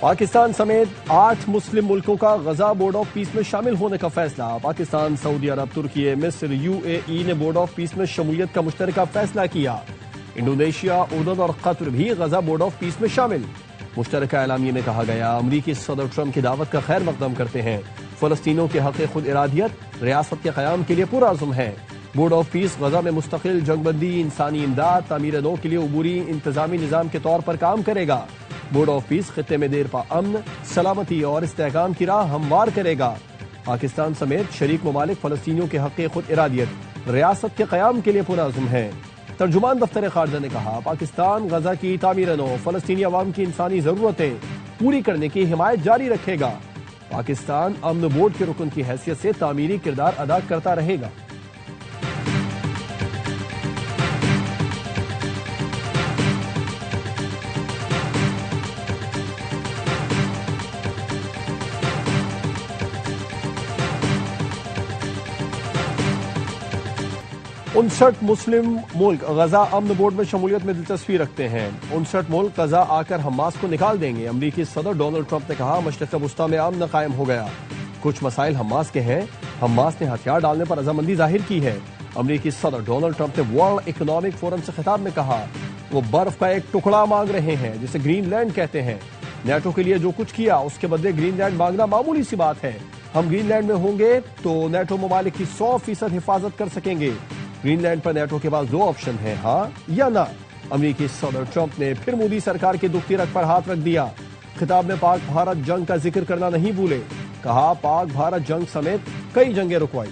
پاکستان سمیت 8 مسلم ملکوں کا غزہ بورڈ آف پیس میں شامل ہونے کا فیصلہ۔ پاکستان، سعودی عرب، ترکی، مصر، UAE نے بورڈ آف پیس میں شمولیت کا مشترکہ فیصلہ کیا۔ انڈونیشیا، اردن اور قطر بھی غزہ بورڈ آف پیس میں شامل۔ مشترکہ اعلامیے میں کہا گیا، امریکی صدر ٹرمپ کی دعوت کا خیر مقدم کرتے ہیں۔ فلسطینیوں کے حق خود ارادیت، ریاست کے قیام کے لیے پورا عزم ہے۔ بورڈ آف پیس غزہ میں مستقل جنگ بندی، انسانی امداد، تعمیر نو کے لیے عبوری انتظامی نظام کے طور پر کام کرے گا۔ بورڈ آف پیس خطے میں دیر پا امن، سلامتی اور استحکام کی راہ ہموار کرے گا۔ پاکستان سمیت شریک ممالک فلسطینیوں کے حق خود ارادیت، ریاست کے قیام کے لیے پورا عزم ہے۔ ترجمان دفتر خارجہ نے کہا، پاکستان غزہ کی تعمیر نو، فلسطینی عوام کی انسانی ضرورتیں پوری کرنے کی حمایت جاری رکھے گا۔ پاکستان امن بورڈ کے رکن کی حیثیت سے تعمیری کردار ادا کرتا رہے گا۔ انسٹھ مسلم ملک غزہ امن بورڈ میں شمولیت میں دلچسپی رکھتے ہیں۔ 59 ملک غزہ آ کر حماس کو نکال دیں گے۔ امریکی صدر ڈونلڈ ٹرمپ نے کہا، مشرق وسطیٰ میں امن قائم ہو گیا۔ کچھ مسائل حماس کے ہیں، حماس نے ہتھیار ڈالنے پر رضامندی ظاہر کی ہے۔ امریکی صدر ڈونلڈ ٹرمپ نے ورلڈ اکنامک فورم سے خطاب میں کہا، وہ برف کا ایک ٹکڑا مانگ رہے ہیں جسے گرین لینڈ کہتے ہیں۔ نیٹو کے لیے جو کچھ کیا اس کے بدلے گرین لینڈ مانگنا معمولی سی بات ہے۔ ہم گرین لینڈ میں ہوں گے تو نیٹو ممالک کی 100% حفاظت کر سکیں گے۔ گرین لینڈ پر نیٹو کے پاس 2 آپشن ہیں، ہاں یا نہ۔ امریکی صدر ٹرمپ نے پھر مودی سرکار کی دکھتی رگ پر ہاتھ رکھ دیا۔ خطاب میں پاک بھارت جنگ کا ذکر کرنا نہیں بھولے۔ کہا، پاک بھارت جنگ سمیت کئی جنگیں رکوائی۔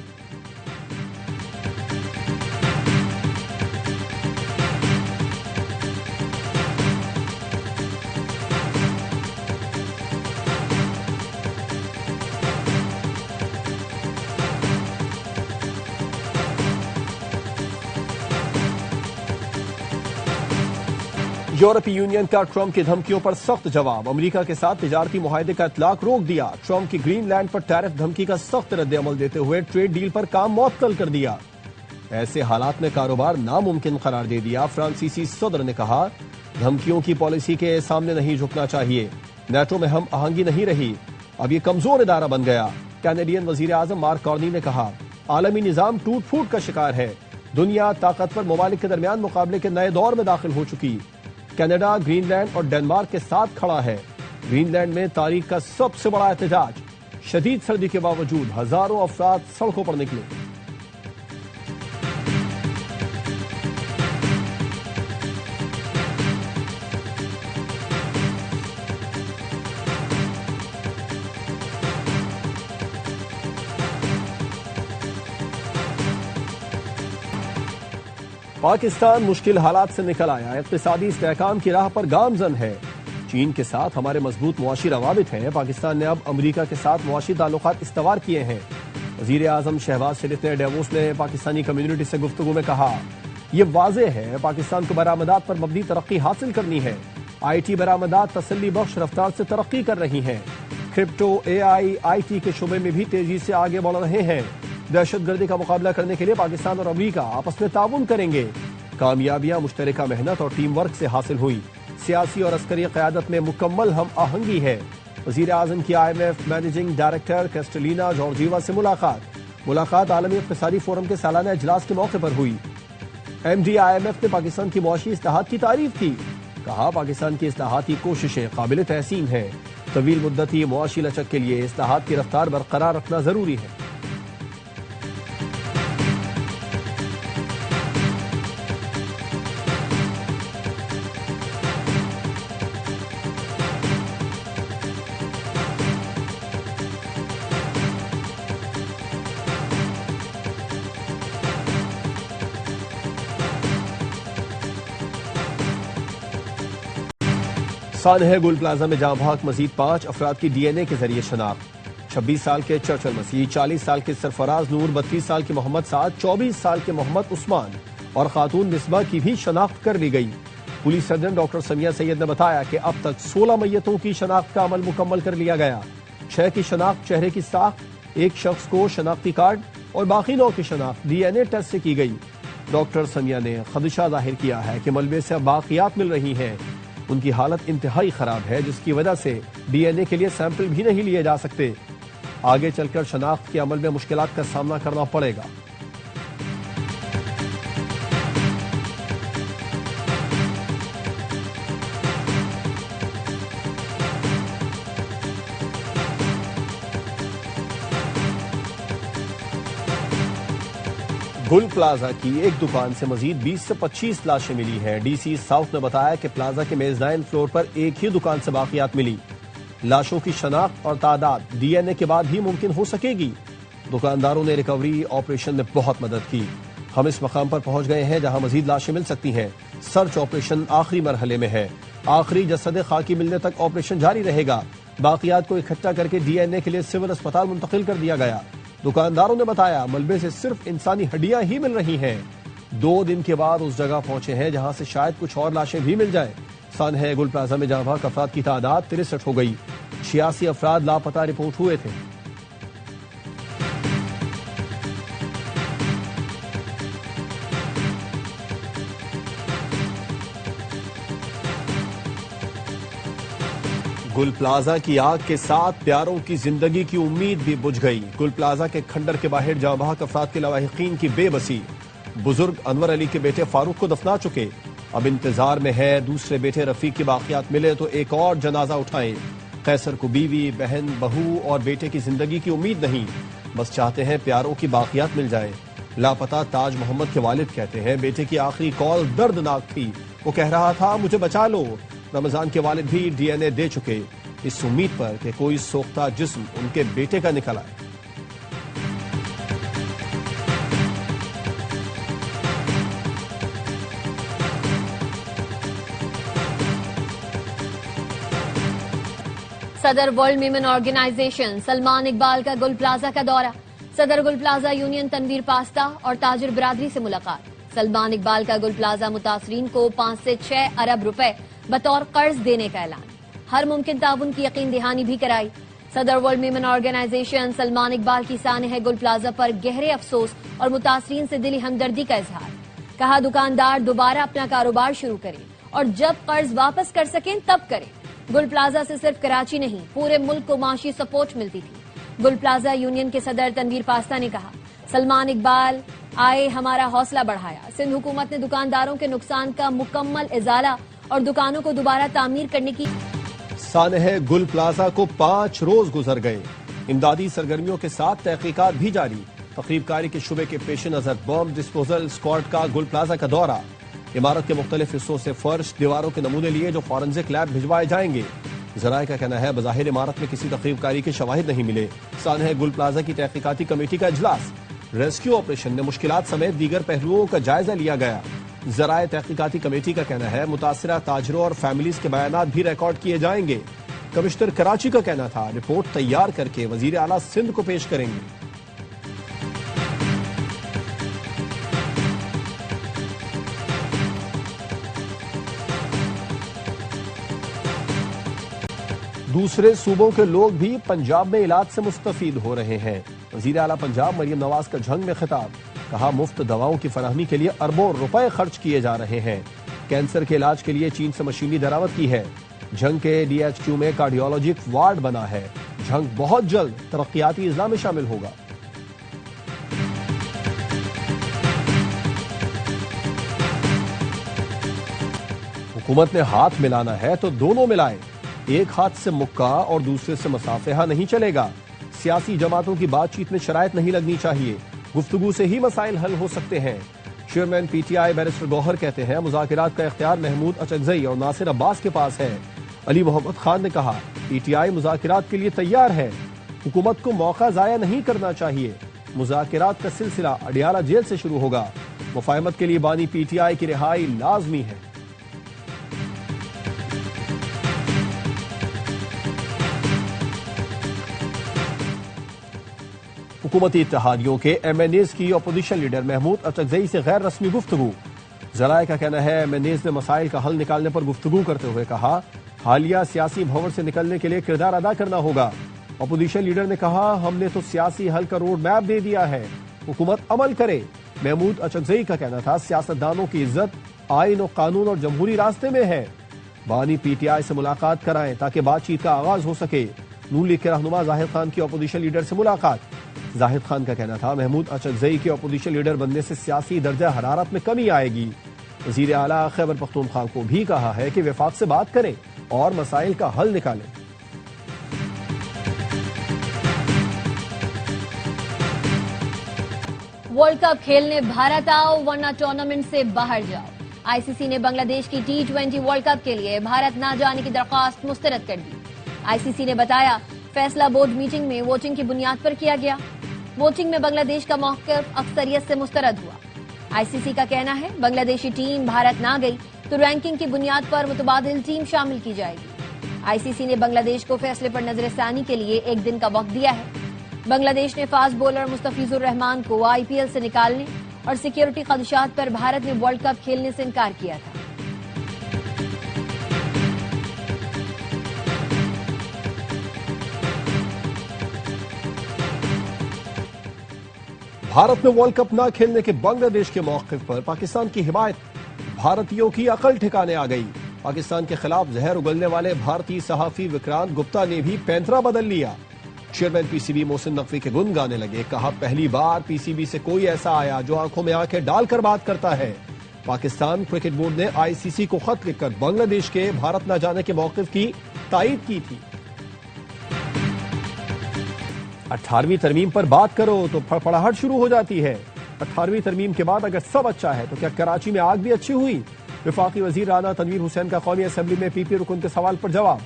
یورپی یونین کا ٹرمپ کی دھمکیوں پر سخت جواب۔ امریکہ کے ساتھ تجارتی معاہدے کا اطلاق روک دیا۔ ٹرمپ کی گرین لینڈ پر ٹیرف دھمکی کا سخت رد عمل دیتے ہوئے ٹریڈ ڈیل پر کام معطل کر دیا۔ ایسے حالات میں کاروبار ناممکن قرار دے دیا۔ فرانسیسی صدر نے کہا، دھمکیوں کی پالیسی کے سامنے نہیں جھکنا چاہیے۔ نیٹو میں ہم آہنگی نہیں رہی، اب یہ کمزور ادارہ بن گیا۔ کینیڈین وزیر اعظم مارک کارنی نے کہا، عالمی نظام ٹوٹ پھوٹ کا شکار ہے۔ دنیا طاقتور ممالک کے درمیان مقابلے کے نئے دور میں داخل ہو چکی۔ کینیڈا گرین لینڈ اور ڈنمارک کے ساتھ کھڑا ہے۔ گرین لینڈ میں تاریخ کا سب سے بڑا احتجاج۔ شدید سردی کے باوجود ہزاروں افراد سڑکوں پر نکلے۔ پاکستان مشکل حالات سے نکل آیا، اقتصادی استحکام کی راہ پر گامزن ہے۔ چین کے ساتھ ہمارے مضبوط معاشی روابط ہیں۔ پاکستان نے اب امریکہ کے ساتھ معاشی تعلقات استوار کیے ہیں۔ وزیر اعظم شہباز شریف نے ڈیووس میں پاکستانی کمیونٹی سے گفتگو میں کہا، یہ واضح ہے پاکستان کو برآمدات پر مبنی ترقی حاصل کرنی ہے۔ IT برآمدات تسلی بخش رفتار سے ترقی کر رہی ہیں۔ کرپٹو، AI، IT کے شعبے میں بھی تیزی سے آگے بڑھ رہے ہیں۔ دہشت گردی کا مقابلہ کرنے کے لیے پاکستان اور امریکہ آپس میں تعاون کریں گے۔ کامیابیاں مشترکہ محنت اور ٹیم ورک سے حاصل ہوئی۔ سیاسی اور عسکری قیادت میں مکمل ہم آہنگی ہے۔ وزیر اعظم کی IMF مینیجنگ ڈائریکٹر کریسٹلینا جارجیوا سے ملاقات عالمی اقتصادی فورم کے سالانہ اجلاس کے موقع پر ہوئی۔ MD IMF نے پاکستان کی معاشی اصلاحات کی تعریف کی۔ کہا، پاکستان کی اصلاحاتی کوششیں قابل تحسین ہیں۔ طویل مدتی معاشی لچک کے لیے اصلاحات کی رفتار برقرار رکھنا ضروری ہے۔ سانحہ گل پلازا میں جاں بحق مزید 5 افراد کی DNA کے ذریعے شناخت۔ 26 سال کے چرچل مسیح، 40 سال کے سرفراز نور، 32 سال کے محمد سعد، 24 سال کے محمد عثمان اور خاتون مصباح کی بھی شناخت کر لی گئی۔ پولیس سرجن ڈاکٹر سمیہ سید نے بتایا کہ اب تک 16 میتوں کی شناخت کا عمل مکمل کر لیا گیا۔ 6 کی شناخت چہرے کی ساخت، 1 شخص کو شناختی کارڈ اور باقی 9 کی شناخت DNA ٹیسٹ سے کی گئی۔ ڈاکٹر سمیہ نے خدشہ ظاہر کیا ہے کہ ملبے سے باقیات مل رہی ہیں۔ ان کی حالت انتہائی خراب ہے، جس کی وجہ سے ڈی این اے کے لیے سیمپل بھی نہیں لیے جا سکتے۔ آگے چل کر شناخت کے عمل میں مشکلات کا سامنا کرنا پڑے گا۔ گل پلازا کی ایک دکان سے مزید 20 سے 25 لاشیں ملی ہیں۔ ڈی سی ساؤتھ نے بتایا کہ پلازا کے میزدائن فلور پر ایک ہی دکان سے باقیات ملی۔ لاشوں کی شناخت اور تعداد ڈی این اے کے بعد ہی ممکن ہو سکے گی۔ دکانداروں نے ریکوری آپریشن میں بہت مدد کی۔ ہم اس مقام پر پہنچ گئے ہیں جہاں مزید لاشیں مل سکتی ہیں۔ سرچ آپریشن آخری مرحلے میں ہے۔ آخری جسد خاکی ملنے تک آپریشن جاری رہے گا۔ باقیات کو اکٹھا کر کے ڈی این اے کے لیے سول اسپتال منتقل کر دیا گیا۔ دکانداروں نے بتایا ملبے سے صرف انسانی ہڈیاں ہی مل رہی ہیں۔ 2 دن کے بعد اس جگہ پہنچے ہیں جہاں سے شاید کچھ اور لاشیں بھی مل جائیں۔ سانحہ گل پلازا میں جاں بحق افراد کی تعداد 63 ہو گئی۔ 86 افراد لاپتہ رپورٹ ہوئے تھے۔ گل پلازا کی آگ کے ساتھ پیاروں کی زندگی کی امید بھی بجھ گئی۔ گل پلازا کے کھنڈر کے باہر جاں بحق افراد کے لواحقین کی بے بسی۔ بزرگ انور علی کے بیٹے فاروق کو دفنا چکے، اب انتظار میں ہے دوسرے بیٹے رفیق کی باقیات ملے تو ایک اور جنازہ اٹھائیں۔ قیصر کو بیوی، بہن، بہو اور بیٹے کی زندگی کی امید نہیں، بس چاہتے ہیں پیاروں کی باقیات مل جائیں۔ لاپتہ تاج محمد کے والد کہتے ہیں بیٹے کی آخری کال دردناک تھی، وہ کہہ رہا تھا مجھے بچا لو۔ رمضان کے والد بھی ڈی این اے دے چکے، اس امید پر کہ کوئی سوختہ جسم ان کے بیٹے کا نکل آئے۔ صدر world women organization Salman Iqbal کا گل پلازا کا دورہ۔ صدر گل پلازا یونین تنویر پاستہ اور تاجر برادری سے ملاقات۔ سلمان اقبال کا گل پلازا متاثرین کو 5 سے 6 ارب روپے بطور قرض دینے کا اعلان، ہر ممکن تعاون کی یقین دہانی بھی کرائی۔ صدر world women organization Salman Iqbal کی سانحہ گل پلازا پر گہرے افسوس اور متاثرین سے دلی ہمدردی کا اظہار، کہا دکاندار دوبارہ اپنا کاروبار شروع کریں اور جب قرض واپس کر سکیں تب کریں۔ گل پلازا سے صرف کراچی نہیں پورے ملک کو معاشی سپورٹ ملتی تھی۔ گل پلازا یونین کے صدر تنویر پاستہ نے کہا سلمان اقبال آئے ہمارا حوصلہ بڑھایا۔ سندھ حکومت نے دکانداروں کے نقصان کا مکمل ازالہ اور دکانوں کو دوبارہ تعمیر کرنے کی۔ سانحہ گل پلازا کو 5 روز گزر گئے، امدادی سرگرمیوں کے ساتھ تحقیقات بھی جاری۔ تخریب کاری کے شبے کے پیش نظر بم ڈسپوزل اسکواڈ کا گل پلازا کا دورہ۔ عمارت کے مختلف حصوں سے فرش، دیواروں کے نمونے لیے جو فورنزک لیب بھجوائے جائیں گے۔ ذرائع کا کہنا ہے بظاہر عمارت میں کسی تخریب کاری کے شواہد نہیں ملے۔ سانحہ گل پلازا کی تحقیقاتی کمیٹی کا اجلاس، ریسکیو آپریشن میں مشکلات سمیت دیگر پہلوؤں کا جائزہ لیا گیا۔ ذرائع تحقیقاتی کمیٹی کا کہنا ہے متاثرہ تاجروں اور فیملیز کے بیانات بھی ریکارڈ کیے جائیں گے۔ کمشنر کراچی کا کہنا تھا رپورٹ تیار کر کے وزیر اعلیٰ سندھ کو پیش کریں گے۔ دوسرے صوبوں کے لوگ بھی پنجاب میں علاج سے مستفید ہو رہے ہیں۔ وزیر اعلیٰ پنجاب مریم نواز کا جھنگ میں خطاب، کہا مفت دواؤں کی فراہمی کے لیے اربوں روپے خرچ کیے جا رہے ہیں۔ کینسر کے علاج کے لیے چین سے مشینری درآمد کی ہے۔ جھنگ کے ڈی ایچ کیو میں کارڈیولوجک وارڈ بنا ہے۔ جھنگ بہت جلد ترقیاتی اضلاع میں شامل ہوگا۔ حکومت نے ہاتھ ملانا ہے تو دونوں ملائیں، ایک ہاتھ سے مکہ اور دوسرے سے مصافحہ نہیں چلے گا۔ سیاسی جماعتوں کی بات چیت میں شرائط نہیں لگنی چاہیے، گفتگو سے ہی مسائل حل ہو سکتے ہیں۔ Chairman P T I barrister Gohar کہتے ہیں مذاکرات کا اختیار محمود اچکزئی اور ناصر عباس کے پاس ہے۔ علی محمد خان نے کہا پی ٹی آئی مذاکرات کے لیے تیار ہے، حکومت کو موقع ضائع نہیں کرنا چاہیے۔ مذاکرات کا سلسلہ اڈیالہ جیل سے شروع ہوگا، مفاہمت کے لیے بانی پی ٹی آئی کی رہائی لازمی ہے۔ حکومتی اتحادیوں کے ایم این ایز کی اپوزیشن لیڈر محمود اچکزئی سے غیر رسمی گفتگو۔ ذرائع کا کہنا ہے ایم این ایز نے مسائل کا حل نکالنے پر گفتگو کرتے ہوئے کہا حالیہ سیاسی بھنور سے نکلنے کے لیے کردار ادا کرنا ہوگا۔ اپوزیشن لیڈر نے کہا ہم نے تو سیاسی حل کا روڈ میپ دے دیا ہے، حکومت عمل کرے۔ محمود اچکزئی کا کہنا تھا سیاستدانوں کی عزت آئین و قانون اور جمہوری راستے میں ہے۔ بانی پی ٹی آئی سے ملاقات کرائیں تاکہ بات چیت کا آغاز ہو سکے۔ نون لیگ کے رہنما زاہد خان کی اپوزیشن لیڈر سے ملاقات۔ زاہد خان کا کہنا تھا محمود اچکزئی کے اپوزیشن لیڈر بننے سے سیاسی درجہ حرارت میں کمی آئے گی۔ وزیر اعلیٰ خیبر پختونخوا کو بھی کہا ہے کہ وفاق سے بات کریں اور مسائل کا حل نکالیں۔ ورلڈ کپ کھیلنے بھارت آؤ ورنہ ٹورنامنٹ سے باہر جاؤ۔ آئی سی سی نے بنگلہ دیش کی T20 ورلڈ کپ کے لیے بھارت نہ جانے کی درخواست مسترد کر دی۔ آئی سی سی نے بتایا فیصلہ بورڈ میٹنگ میں ووٹنگ کی بنیاد پر کیا گیا۔ ووٹنگ میں بنگلہ دیش کا موقف اکثریت سے مسترد ہوا۔ آئی سی سی کا کہنا ہے بنگلہ دیشی ٹیم بھارت نہ گئی تو رینکنگ کی بنیاد پر متبادل ٹیم شامل کی جائے گی۔ آئی سی سی نے بنگلہ دیش کو فیصلے پر نظر ثانی کے لیے 1 دن کا وقت دیا ہے۔ بنگلہ دیش نے فاسٹ بولر مستفیض الرحمان کو آئی پی ایل سے نکالنے اور سیکیورٹی خدشات پر بھارت نے ورلڈ کپ کھیلنے سے انکار کیا تھا۔ بھارت میں ورلڈ کپ نہ کھیلنے کے بنگلہ دیش کے موقف پر پاکستان کی حمایت۔ بھارتیوں کی عقل ٹھکانے آ گئی۔ پاکستان کے خلاف زہر اگلنے والے بھارتی صحافی وکرانت گپتا نے بھی پینترا بدل لیا۔ Chairman P C B Mohsin Naqvi کے گن گانے لگے۔ کہا پہلی بار پی سی بی سے کوئی ایسا آیا جو آنکھوں میں آنکھیں ڈال کر بات کرتا ہے۔ پاکستان کرکٹ بورڈ نے آئی سی سی کو خط لکھ کر بنگلہ دیش کے بھارت نہ جانے کے موقف کی تائید کی تھی۔ 18ویں ترمیم پر بات کرو تو پھڑپڑاہٹ شروع ہو جاتی ہے۔ 18ویں ترمیم کے بعد اگر سب اچھا ہے تو کیا کراچی میں آگ بھی اچھی ہوئی؟ وفاقی وزیر رانا تنویر حسین کا قومی اسمبلی میں پی پی رکن کے سوال پر جواب۔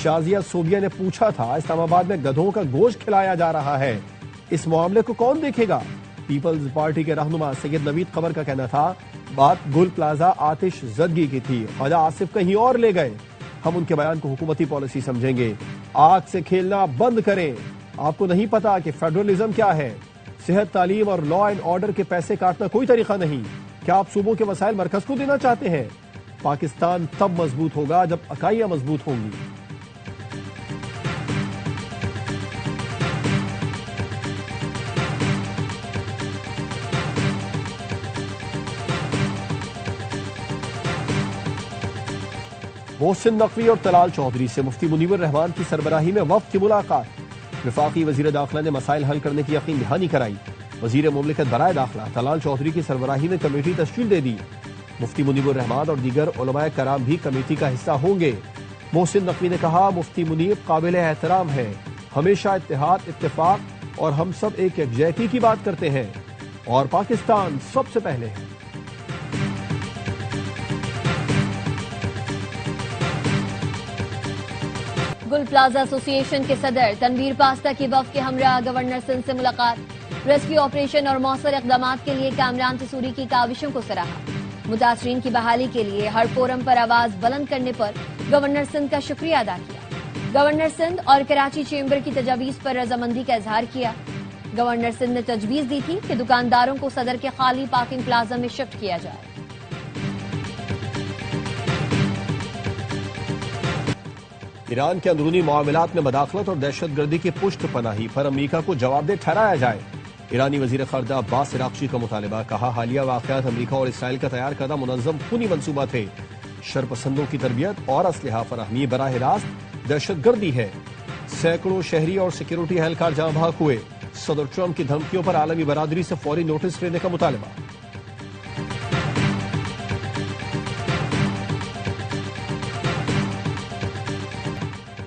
شازیہ صوبیہ نے پوچھا تھا اسلام آباد میں گدھوں کا گوشت کھلایا جا رہا ہے، اس معاملے کو کون دیکھے گا؟ پیپلز پارٹی کے رہنما سید نوید قمر کا کہنا تھا بات گل پلازا آتش زدگی کی تھی، خواجہ آصف کہیں اور لے گئے، ہم ان کے بیان کو حکومتی پالیسی سمجھیں گے۔ آگ سے کھیلنا بند کریں، آپ کو نہیں پتا کہ فیڈرلزم کیا ہے؟ صحت، تعلیم اور لا اینڈ آرڈر کے پیسے کاٹنا کوئی طریقہ نہیں۔ کیا آپ صوبوں کے مسائل مرکز کو دینا چاہتے ہیں؟ پاکستان تب مضبوط ہوگا جب اکائیاں مضبوط ہوں گی۔ محسن نقوی اور طلال چودھری سے مفتی منیب الرحمان کی سربراہی میں وفد کی ملاقات۔ وفاقی وزیر داخلہ نے مسائل حل کرنے کی یقین دہانی کرائی۔ وزیر مملکت برائے داخلہ طلال چودھری کی سربراہی میں کمیٹی تشکیل دے دی۔ مفتی منیب الرحمان اور دیگر علماء کرام بھی کمیٹی کا حصہ ہوں گے۔ محسن نقوی نے کہا مفتی منیب قابل احترام ہے، ہمیشہ اتحاد، اتفاق اور ہم سب ایک یکجہتی کی بات کرتے ہیں اور پاکستان سب سے پہلے ہے۔ گل پلازا ایسوسی ایشن کے صدر تنویر پاستا کی وفد کے ہمراہ گورنر سندھ سے ملاقات۔ ریسکیو آپریشن اور مؤثر اقدامات کے لیے کامران تسوری کی کاوشوں کو سراہا۔ متاثرین کی بحالی کے لیے ہر فورم پر آواز بلند کرنے پر گورنر سندھ کا شکریہ ادا کیا۔ گورنر سندھ اور کراچی چیمبر کی تجاویز پر رضامندی کا اظہار کیا۔ گورنر سندھ نے تجویز دی تھی کہ دکانداروں کو صدر کے خالی پارکنگ پلازا میں شفٹ کیا جائے۔ ایران کے اندرونی معاملات میں مداخلت اور دہشت گردی کی پشت پناہی پر امریکہ کو جواب دہ ٹھہرایا جائے۔ ایرانی وزیر خارجہ عباس عراقچی کا مطالبہ۔ کہا حالیہ واقعات امریکہ اور اسرائیل کا تیار کردہ منظم خونی منصوبہ تھے۔ شرپسندوں کی تربیت اور اسلحہ فراہمی براہ راست دہشت گردی ہے۔ سینکڑوں شہری اور سیکیورٹی اہلکار جاں بحق ہوئے۔ صدر ٹرمپ کی دھمکیوں پر عالمی برادری سے فوری نوٹس لینے کا مطالبہ۔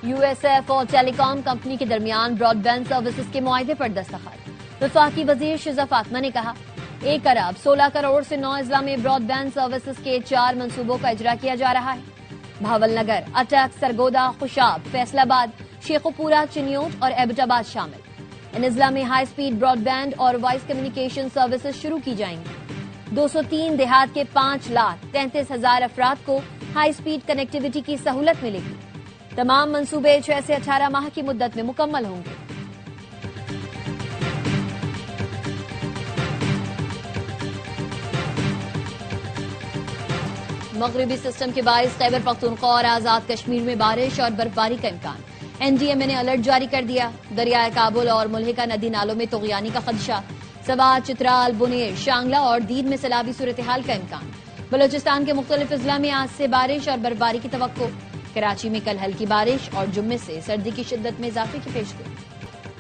یو ایس ایف اور ٹیلی کام کمپنی کے درمیان براڈ بینڈ سروسز کے معاہدے پر دستخط۔ وفاقی وزیر شیزہ فاطمہ نے کہا 1 ارب 16 کروڑ سے 9 اضلاع میں براڈ بینڈ سروسز کے 4 منصوبوں کا اجرا کیا جا رہا ہے۔ بھاول نگر، اٹک، سرگودا، خوشاب، فیصل آباد، شیخوپورہ، چنیوٹ اور ایبٹ آباد شامل۔ ان اضلاع میں ہائی سپیڈ براڈ بینڈ اور وائس کمیونیکیشن سروسز شروع کی جائیں گی۔ 203 دیہات کے 5,33,000 افراد کو ہائی سپیڈ کنیکٹیویٹی کی سہولت ملے گی۔ تمام منصوبے 6 سے 18 ماہ کی مدت میں مکمل ہوں گے۔ مغربی سسٹم کے باعث خیبر پختونخوا اور آزاد کشمیر میں بارش اور برفباری کا امکان۔ این ڈی ایم اے نے الرٹ جاری کر دیا۔ دریائے کابل اور ملحقہ ندی نالوں میں طغیانی کا خدشہ۔ سوات، چترال، بنیر، شانگلہ اور دیر میں سیلابی صورتحال کا امکان۔ بلوچستان کے مختلف اضلاع میں آج سے بارش اور برفباری کی توقع. کراچی میں کل ہلکی بارش اور جمعے سے سردی کی شدت میں اضافے کی پیشگوئی.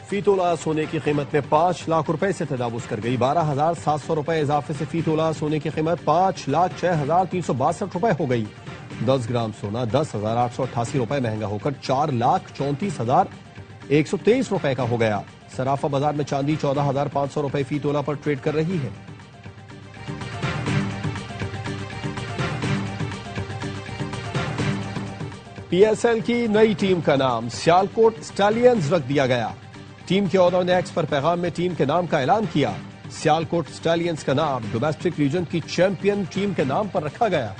فی تولہ سونے کی قیمت میں 5 لاکھ روپے سے تجاوز کر گئی. 12,700 روپے اضافے سے فی تولہ سونے کی قیمت 5,06,362 روپے ہو گئی. 10 گرام سونا 10,888 روپے مہنگا ہو کر 4,34,123 روپے کا ہو گیا. صرافہ بازار میں چاندی 14,500 روپے فی تولہ پر ٹریڈ کر رہی ہے. پی ایس ایل کی نئی ٹیم کا نام سیالکوٹ اسٹالینز رکھ دیا گیا. ٹیم کے اونر نے ایکس پر پیغام میں ٹیم کے نام کا اعلان کیا. سیالکوٹ اسٹالینز کا نام ڈومیسٹک ریجن کی چیمپئن ٹیم کے نام پر رکھا گیا.